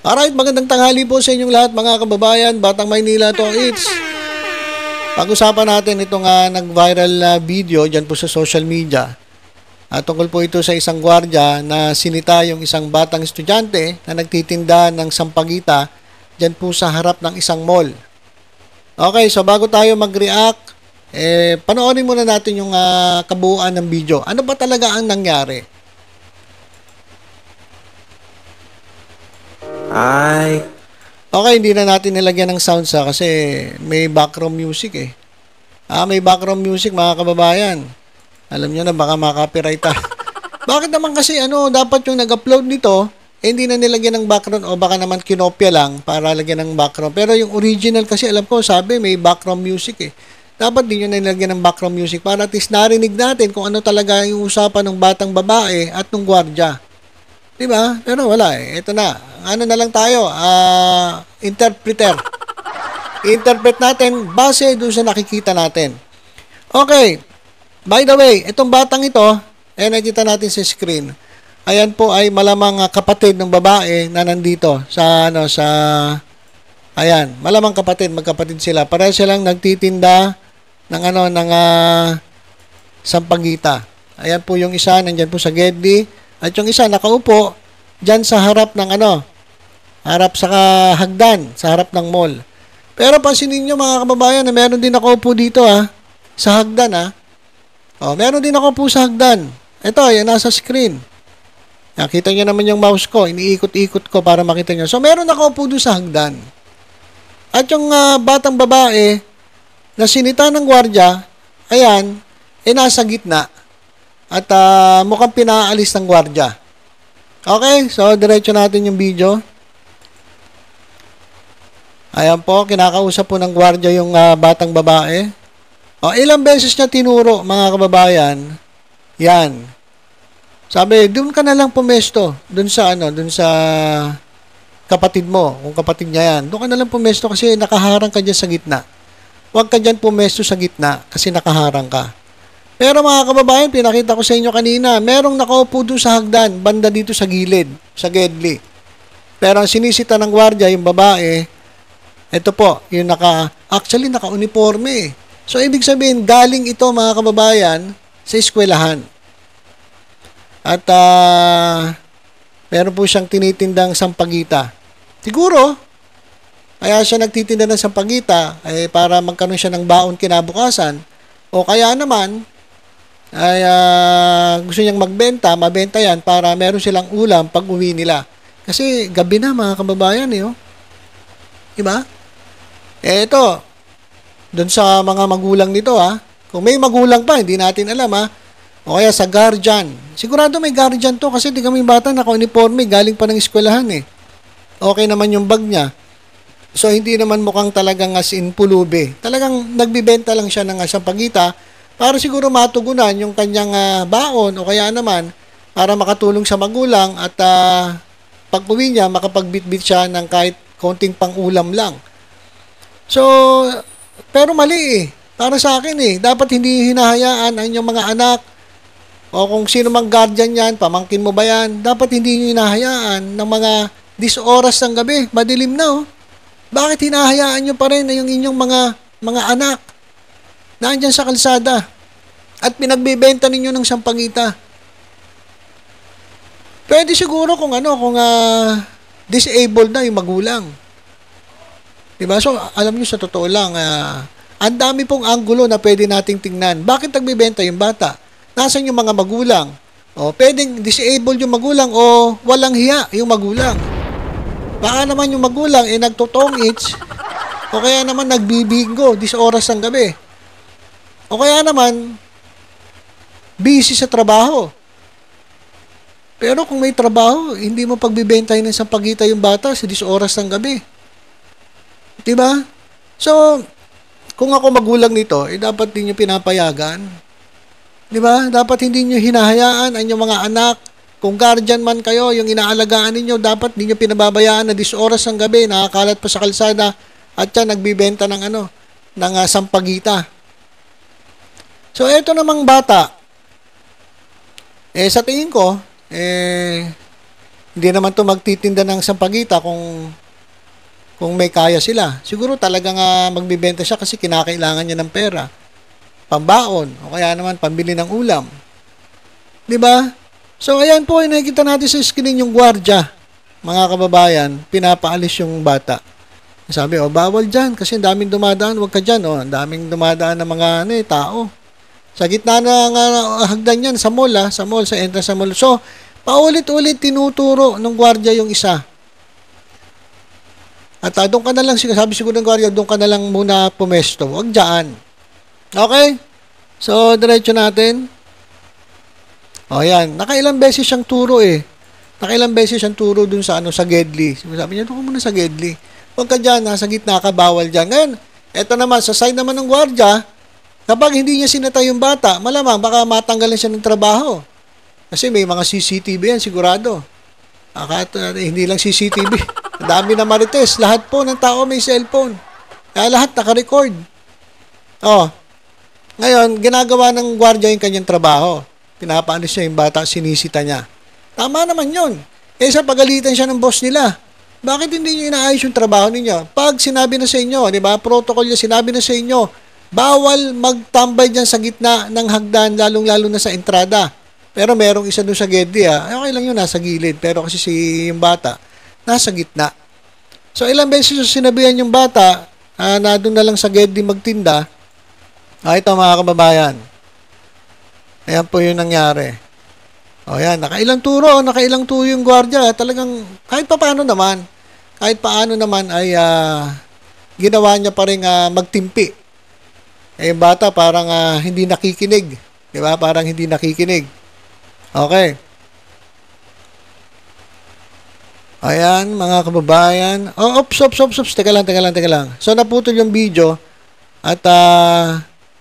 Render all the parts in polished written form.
Alright, magandang tanghali po sa inyong lahat mga kababayan, Batang Maynila to it's. Pag-usapan natin itong nag-viral na video dyan po sa social media. Tungkol po ito sa isang gwardiya na sinita yung isang batang estudyante na nagtitinda ng sampagita dyan po sa harap ng isang mall. Okay, so bago tayo mag-react, panoorin muna natin yung kabuuan ng video. Ano ba talaga ang nangyari? Okay, hindi na natin nilagyan ng sounds kasi may background music eh. May background music mga kababayan. Alam nyo na baka makapiright Bakit naman kasi dapat yung nag-upload nito, hindi na nilagyan ng background o baka naman kinopya lang para lagyan ng background. Pero yung original kasi alam ko sabi may background music eh. Dapat din yun na nilagyan ng background music para at least narinig natin kung ano talaga yung usapan ng batang babae at ng gwardya. Diba? Pero wala eh. Ito na. Ano na lang tayo? Interpreter. Interpret natin base doon sa nakikita natin. Okay. By the way, itong batang ito, nakita natin sa screen. Ayan po ay malamang kapatid ng babae na nandito sa ayan, malamang kapatid, magkapatid sila. Pareho silang nagtitinda ng sampagita. Ayan po yung isa, nandiyan po sa Gedli. At yung isa nakaupo diyan sa harap ng harap sa hagdan, sa harap ng mall. Pero pansinin niyo mga kababayan na meron din nakaupo dito sa hagdan meron din nakaupo sa hagdan. Ito, yan nasa screen. Nakita niyo naman yung mouse ko, iniikot-ikot ko para makita niyo. So meron nakaupo doon sa hagdan. At yung batang babae na sinita ng gwardiya, ayan, nasa gitna. At mukhang pinaalis ng gwardiya. Okay, so diretso natin yung video. Ayan po, kinakausap po ng gwardiya yung batang babae. Ilang beses niya tinuro mga kababayan. Yan. Sabi, doon ka na lang pumesto. Doon sa kapatid mo, kung kapatid niya yan. Doon ka na lang pumesto kasi nakaharang ka dyan sa gitna. Huwag ka dyan pumesto sa gitna kasi nakaharang ka. Pero mga kababayan, pinakita ko sa inyo kanina, merong nakaupo doon sa hagdan, banda dito sa gilid, sa Gedli. Pero ang sinisita ng gwardiya, yung babae, ito po, yung actually naka-uniforme. So, ibig sabihin, galing ito mga kababayan sa eskwelahan. At meron po siyang tinitindang sampagita. Siguro, kaya siya nagtitinda ng sampagita para magkaroon siya ng baon kinabukasan. O kaya naman, gusto niyang mabenta yan para meron silang ulam pag uwi nila. Kasi gabi na mga kababayan Diba? Ito, doon sa mga magulang nito kung may magulang pa, hindi natin alam o kaya sa guardian. Sigurado may guardian to kasi di kami bata naka-uniforme, galing pa ng eskwelahan Okay naman yung bag niya. So, hindi naman mukhang talagang as in pulubi. Talagang nagbibenta lang siya ng sampagita para siguro matugunan yung kanyang baon o kaya naman para makatulong sa magulang at pag-uwi niya, makapagbitbit siya ng kahit konting pang-ulam lang. So, pero mali para sa akin dapat hindi hinahayaan ang inyong mga anak o kung sino mang guardian yan, pamangkin mo ba yan, dapat hindi nyo hinahayaan ng mga 10 oras ng gabi, madilim na Bakit hinahayaan nyo pa rin yung inyong mga anak na andyan sa kalsada at pinagbibenta ninyo ng sampagita? Pwede siguro kung disabled na yung magulang. Diba? So, alam nyo sa totoo lang, ang dami pong anggulo na pwede nating tingnan. Bakit nagbibenta yung bata? Nasaan yung mga magulang? Pwedeng disabled yung magulang o walang hiya yung magulang. Baka naman yung magulang nagtotong-its o kaya naman nagbibingo 10 oras ng gabi. O kaya naman busy sa trabaho. Pero kung may trabaho, hindi mo pagbibentahin ng sampagita yung bata sa 10 oras ng gabi. Diba? So, kung ako magulang nito, dapat din nyo pinapayagan. Diba? Dapat hindi nyo hinahayaan ang inyong mga anak. Kung guardian man kayo, yung inaalagaan ninyo, dapat hindi nyo pinababayaan na 10 oras ng gabi, nakakalat pa sa kalsada, at yan, nagbibenta ng sampagita. So, eto namang bata, sa tingin ko, Hindi naman to magtitinda ng sampagita kung may kaya sila. Siguro talagang magbibenta siya kasi kinakailangan niya ng pera. Pambaon o kaya naman pambili ng ulam. 'Di ba? So ayan po ay nakikita natin sa screen yung gwardiya. Mga kababayan, pinapaalis yung bata. Sabi, bawal dyan kasi daming dumadaan, wag ka dyan. Ang daming dumadaan ng mga tao. Sa gitna ng hagdan yan, sa mall, sa entrance sa mall. So, paulit-ulit tinuturo ng gwardiya yung isa. At doon ka na lang, sabi siguro ng gwardiya, doon ka na lang muna pumesto. Wag dyan. Okay? So, diretso natin. Yan. Nakailang beses siyang turo Nakailang beses siyang turo dun sa Gedli. Sabi niya, doon ka muna sa Gedli. Huwag ka dyan, nasa gitna ka, bawal dyan. Ngayon, eto naman, sa side naman ng gwardiya, kapag hindi niya sinatay yung bata, malamang baka matanggalan siya ng trabaho. Kasi may mga CCTV yan, sigurado. Hindi lang CCTV. Dami na marites. Lahat po ng tao may cellphone. Kaya lahat naka-record. Ngayon, ginagawa ng gwardiya yung kanyang trabaho. Pinapaalis niya yung bata, sinisita niya. Tama naman yun. Sa pagalitan siya ng boss nila. Bakit hindi niyo inaayos yung trabaho ninyo? Pag sinabi na sa inyo, di ba, protocol niya, sinabi na sa inyo, bawal magtambay dyan sa gitna ng hagdan, lalong-lalo na sa entrada. Pero merong isa doon sa Gedli, okay lang yun, nasa gilid. Pero kasi yung bata, nasa gitna. So, ilang beses sinabihan yung bata, na doon na lang sa Gedli magtinda. Ito mga kababayan. Ayan po yung nangyari. Yan, nakailang turo yung gwardiya. Talagang, kahit paano naman ay ginawa niya pa rin magtimpi. Yung bata parang hindi nakikinig. Di ba? Parang hindi nakikinig. Okay. Ayan, mga kababayan. Ops. Teka lang. So, naputol yung video at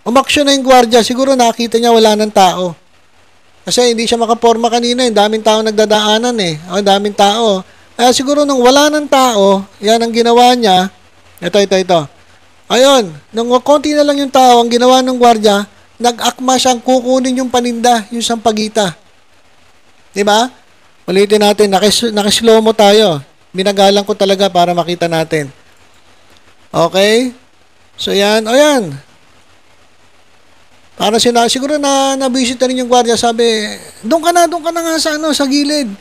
umaksyon na yung gwardiya. Siguro nakita niya wala ng tao. Kasi hindi siya makaporma kanina, daming tao nagdadaanan daming tao. Kaya siguro nung wala ng tao, yan ang ginawa niya. Ito. Ayun, nung konti na lang yung tao, ang ginawa ng gwardiya, nag-akma siyang kukunin yung paninda, yung sampagita. Diba? Ulitin natin, nakislow mo tayo. Binagalang ko talaga para makita natin. Okay? So yan, yan. Para siguro na-visit na rin yung gwardiya, sabi, doon ka na nga sa gilid.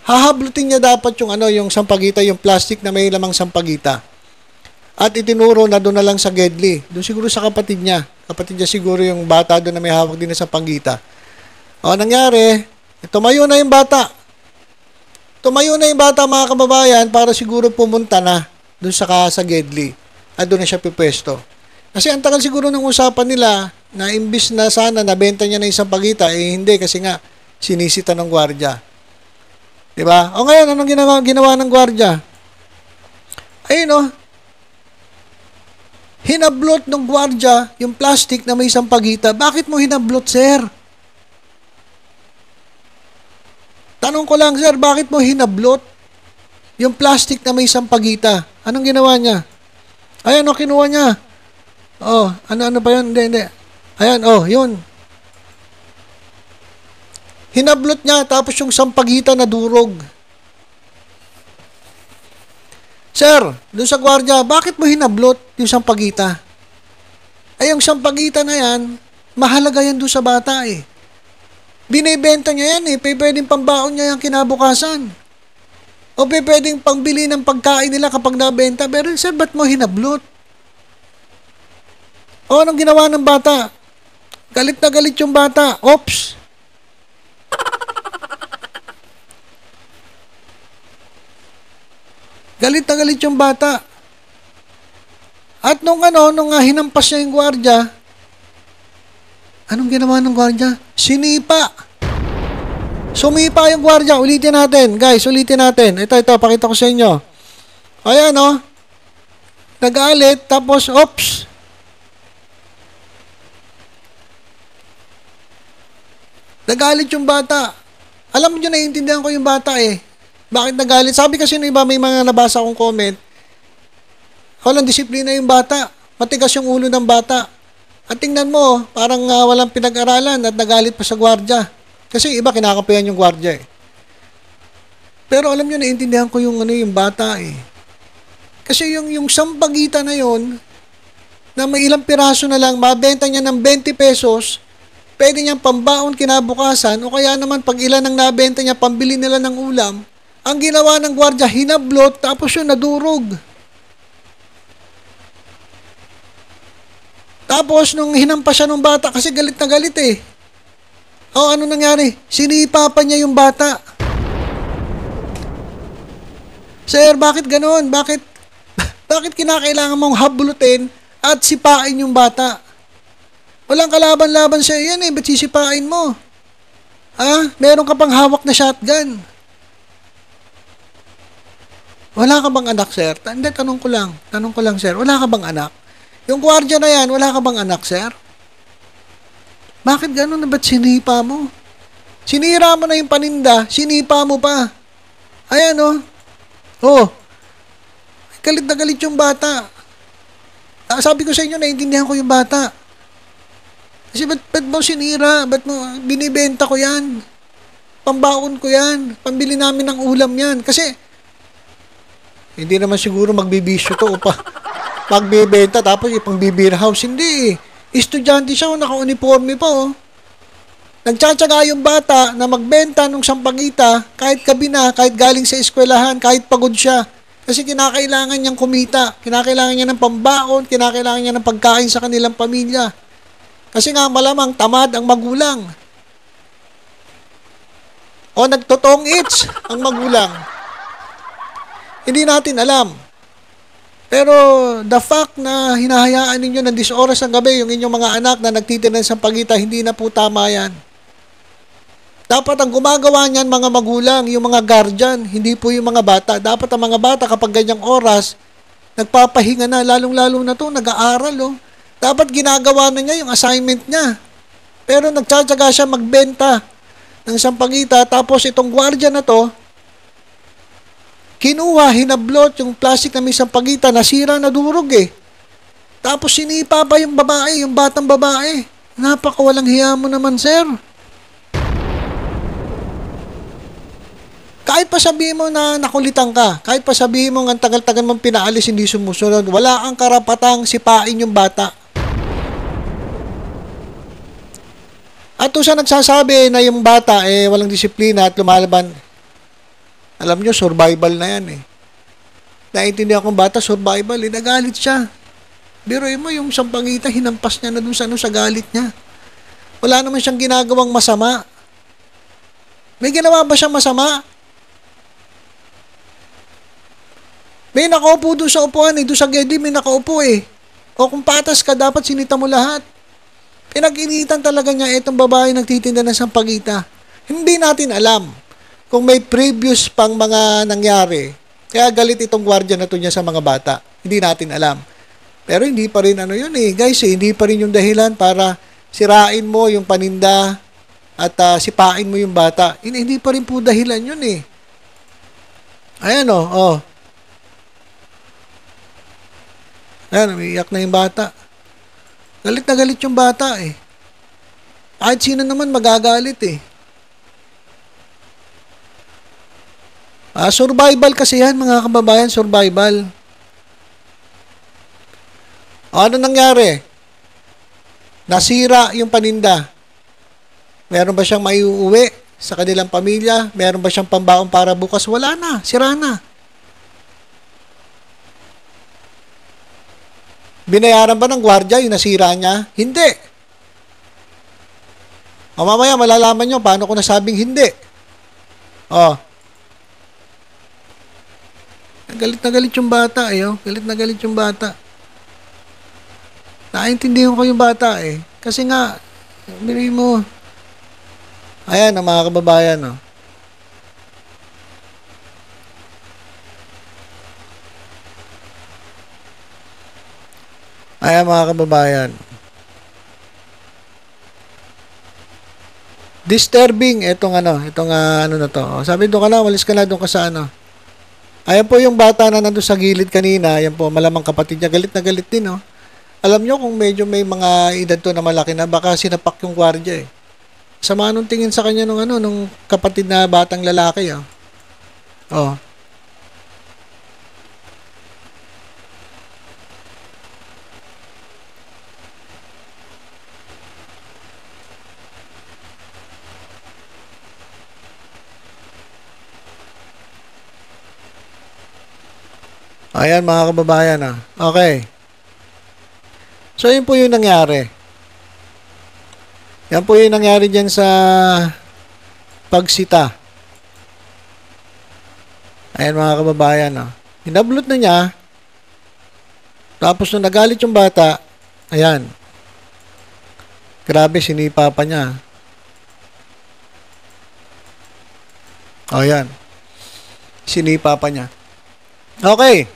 Hahablutin niya dapat yung sampagita, yung plastic na may lamang sampagita. At itinuro na doon na lang sa Gedli. Doon siguro sa kapatid niya. Kapatid niya siguro yung bata doon na may hawak din na sampagita. Nangyari, tumayo na yung bata. Mga kababayan, para siguro pumunta na doon sa Gedli. At doon na siya pipwesto. Kasi ang tagal siguro ng usapan nila na imbis na sana nabenta niya na isang pagita, hindi kasi nga sinisita ng gwardiya. Diba? Ngayon, anong ginawa ng gwardiya? Ayun hinablot ng gwardiya yung plastic na may isang pagita. Bakit mo hinablot, sir? Tanong ko lang, sir, bakit mo hinablot yung plastic na may isang pagita? Anong ginawa niya? Ayan, kinuha niya. Ano ba yun? Hindi. Ayan, yun. Hinablot niya, tapos yung sampagita na durog. Sir, doon sa gwardiya, bakit mo hinablot yung sampagita? Yung sampagita na yan, mahalaga yan doon sa bata Binibenta niya yan pwedeng pambaon niya yung kinabukasan. O pwedeng pangbili ng pagkain nila kapag nabenta. Pero sir, ba't mo hinablot? Anong ginawa ng bata? Galit na galit yung bata. Oops! Galit na galit yung bata. At nung hinampas niya yung gwardiya, anong ginawa ng gwardiya? Sinipa! Sumipa yung gwardiya. Ulitin natin. Guys, ulitin natin. Ito, pakita ko sa inyo. Ayan, nag-alit, tapos, oops! Nagalit yung bata. Alam mo nyo, naiintindihan ko yung bata Bakit nagalit? Sabi kasi ng iba, may mga nabasa akong comment, walang disiplina yung bata. Matigas yung ulo ng bata. At tingnan mo, parang walang pinag-aralan at nagalit pa sa gwardiya. Kasi iba, kinakapayan yung gwardiya Pero alam nyo, naiintindihan ko yung, yung bata eh. Kasi yung sampagita na yon na may ilang piraso na lang, mabenta niya ng 20 pesos, pwede niyang pambaon kinabukasan, o kaya naman pag ilan ang nabenta niya, pambili nila ng ulam, ang ginawa ng gwardya, hinablot, tapos yun, nadurog. Tapos, nung hinampas siya ng bata, kasi galit na galit eh. O, ano nangyari? Sinipa pa niya yung bata. Sir, bakit ganoon? Bakit kinakailangan mong hablutin at sipain yung bata? Walang kalaban-laban sa yan eh. Ba't sisipain mo? Meron ka pang hawak na shotgun. Wala ka bang anak, sir? Hindi, tanong ko lang, sir. Wala ka bang anak? Yung gwardiya na yan, wala ka bang anak, sir? Bakit gano'n? Ba't sinipa mo? Sinira mo na yung paninda, sinipa mo pa. Ayan, oh. Oh. Galit na galit yung bata. Sabi ko sa inyo, naiintindihan ko yung bata. Kasi ba't mo sinira? Ba't mo binibenta ko yan? Pambaon ko yan. Pambili namin ng ulam yan. Kasi, hindi naman siguro magbibisyo to o pa magbibenta tapos ipang beer house. Hindi eh. Estudyante siya, naka-uniforme pa oh. Nagtsatsaga yung bata na magbenta ng sampagita kahit gabi na, kahit galing sa eskwelahan, kahit pagod siya. Kasi kinakailangan niyang kumita, kinakailangan niya ng pambaon, kinakailangan niya ng pagkain sa kanilang pamilya. Kasi nga malamang tamad ang magulang. O nagtotong its ang magulang. Hindi natin alam. Pero the fact na hinahayaan ninyo ng 10 oras ng gabi yung inyong mga anak na nagtitinda sa pagita, hindi na po tama yan. Dapat ang gumagawa niyan mga magulang, yung mga guardian, hindi po yung mga bata. Dapat ang mga bata kapag ganyang oras, nagpapahinga na, lalong-lalo na to, nag-aaral. Oh. Dapat ginagawa na niya yung assignment niya. Pero nagtsatsaga siya magbenta ng sampagita, tapos itong guardian na to, kinuha, hinablot yung plastic na may sampagita, nasira, nadurog eh. Tapos sinipa pa yung babae, yung batang babae. Napakawalang hiya mo naman, sir. Kahit pa sabihin mo na nakulitan ka, kahit pa sabihin mo ang tagal-tagal mong pinaalis, hindi sumusunod, wala kang karapatang sipain yung bata. At doon siya nagsasabi na yung bata walang disiplina at lumalaban. Alam nyo, survival na yan eh. Naintindihan kong bata, survival nagalit siya. Biruin mo yung sampagita, hinampas niya na dun sa galit niya. Wala naman siyang ginagawang masama. May ginawa ba siyang masama? May nakaupo doon sa upuan doon sa gedi may nakaupo eh. O kung patas ka, dapat sinita mo lahat. Pinag-initan talaga niya itong babae nagtitinda ng sampagita. Hindi natin alam kung may previous pang mga nangyari. Kaya galit itong gwardiya na to niya sa mga bata. Hindi natin alam. Pero hindi pa rin yun eh. Guys, hindi pa rin yung dahilan para sirain mo yung paninda at sipain mo yung bata. Hindi pa rin po dahilan yun eh. Ayan oh. Ayan, umiiyak na yung bata. Galit na galit yung bata eh. Kahit sino naman magagalit eh. Survival kasi yan mga kababayan, survival. Ano nangyari? Nasira yung paninda. Meron ba siyang maiuwi sa kanilang pamilya? Meron ba siyang pambaon para bukas? Wala na, sira na. Binayaran ba ng gwardiya yung nasira niya? Hindi. O mamaya malalaman nyo paano ko nasabing hindi. Galit na galit yung bata eh. Galit na galit yung bata. Nakaintindihan ko yung bata eh. Kasi nga, bilhin mo. Ayan ang mga kababayan Ayan mga kababayan. Disturbing itong ano na to. Sabi doon ka na, walis ka na doon ka sa ano. Ayan po yung bata na nandun sa gilid kanina. Ayan po, malamang kapatid niya. Galit na galit din Alam nyo kung medyo may mga edad to na malaki na, baka sinapak yung gwardiya Sama nung tingin sa kanya nung kapatid na batang lalaki Oh. Ayan mga kababayan ah. Okay. So yun po yung nangyari. Yan po yung nangyari dyan sa pagsita. Ayan mga kababayan ah. Hinablot na niya. Tapos nung nagalit yung bata, ayan. Grabe, sinipa pa niya. O yan. Sinipa pa niya. Okay.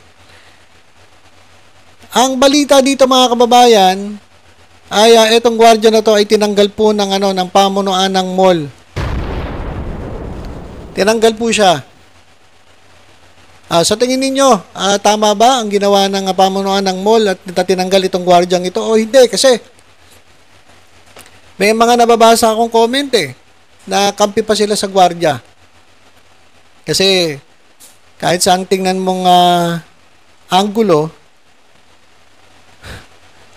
Ang balita dito mga kababayan ay etong gwardiya na to ay tinanggal po ng ng pamunuan ng mall. Tinanggal po siya. Sa tingin ninyo, tama ba ang ginawa ng pamunuan ng mall at tinanggal itong gwardyang ito o hindi? Kasi may mga nababasa akong comment na kampi pa sila sa gwardiya. Kasi kahit saan tingnan mong anggulo,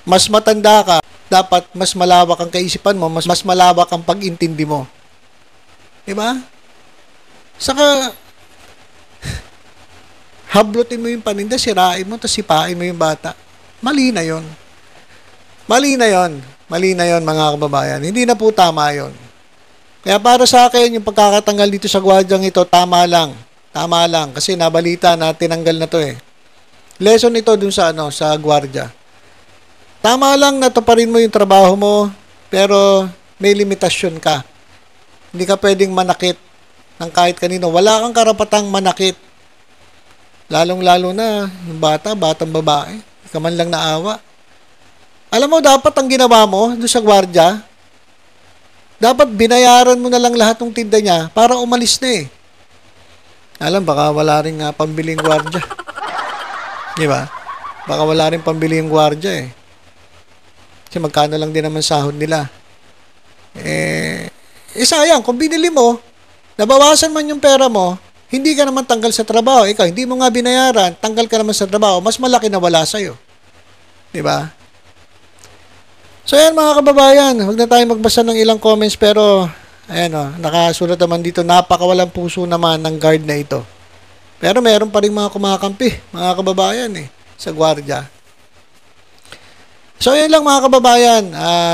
mas matanda ka, dapat mas malawak ang kaisipan mo, mas malawak ang pag-intindi mo. Diba? Saka, hablutin mo yung paninda, sirain mo, tapos sipain mo yung bata. Mali na yon. Mali na yon. Mali na yon mga kababayan. Hindi na po tama yon. Kaya para sa akin, yung pagkakatanggal dito sa gwardyang ito, tama lang. Tama lang. Kasi nabalita na tinanggal na to eh. Lesson ito dun sa sa gwardiya. Tama lang na tuparin mo yung trabaho mo, pero may limitasyon ka. Hindi ka pwedeng manakit ng kahit kanino. Wala kang karapatang manakit. Lalong-lalo na yung batang babae. Hindi ka man lang naawa. Alam mo, dapat ang ginawa mo doon sa gwardiya, dapat binayaran mo na lang lahat ng tinda niya para umalis na eh. Alam, baka wala rin pambiling gwardiya. Di ba? Baka wala rin pambiling gwardiya eh. Kasi magkano lang din naman sahod nila. Sayang, kung binili mo, nabawasan man yung pera mo, hindi ka naman tanggal sa trabaho. Ikaw, hindi mo nga binayaran, tanggal ka naman sa trabaho, mas malaki na wala sa'yo. Diba? So, ayan mga kababayan, huwag na tayo magbasa ng ilang comments, pero, ayan nakasulat naman dito, napakawalang puso naman ng guard na ito. Pero meron pa rin mga kumakampi, mga kababayan sa gwardiya. So, yun lang mga kababayan.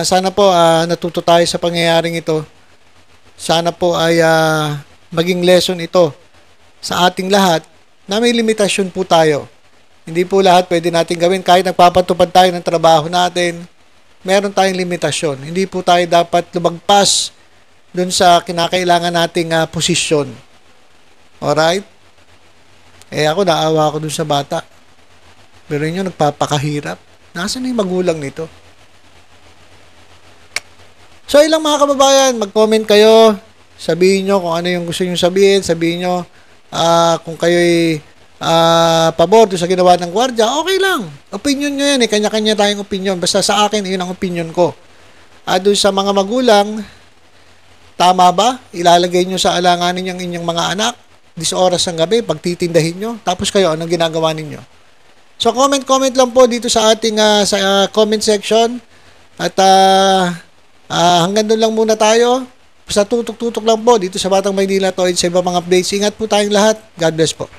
Sana po natuto tayo sa pangyayaring ito. Sana po ay maging lesson ito sa ating lahat na may limitasyon po tayo. Hindi po lahat pwede natin gawin. Kahit nagpapatupad tayo ng trabaho natin, meron tayong limitasyon. Hindi po tayo dapat lumagpas dun sa kinakailangan nating posisyon. Alright? Ako, naawa ako dun sa bata. Pero yun, nagpapakahirap. Nasaan na yung magulang nito? So, ilang mga kababayan, mag-comment kayo. Sabihin nyo kung ano yung gusto nyo sabihin. Sabihin nyo kung kayo'y pabor sa ginawa ng gwardiya. Okay lang. Opinion nyo yan Kanya-kanya tayong opinion. Basta sa akin, yun ang opinion ko. Doon sa mga magulang, tama ba? Ilalagay nyo sa alanganin yung inyong mga anak. 10 oras ng gabi, pagtitindahin nyo. Tapos kayo, anong ginagawa ninyo? So, comment lang po dito sa ating sa comment section. At hanggang doon lang muna tayo. Basta tutok-tutok lang po dito sa Batang Maynila to sa iba mga updates. Ingat po tayong lahat. God bless po.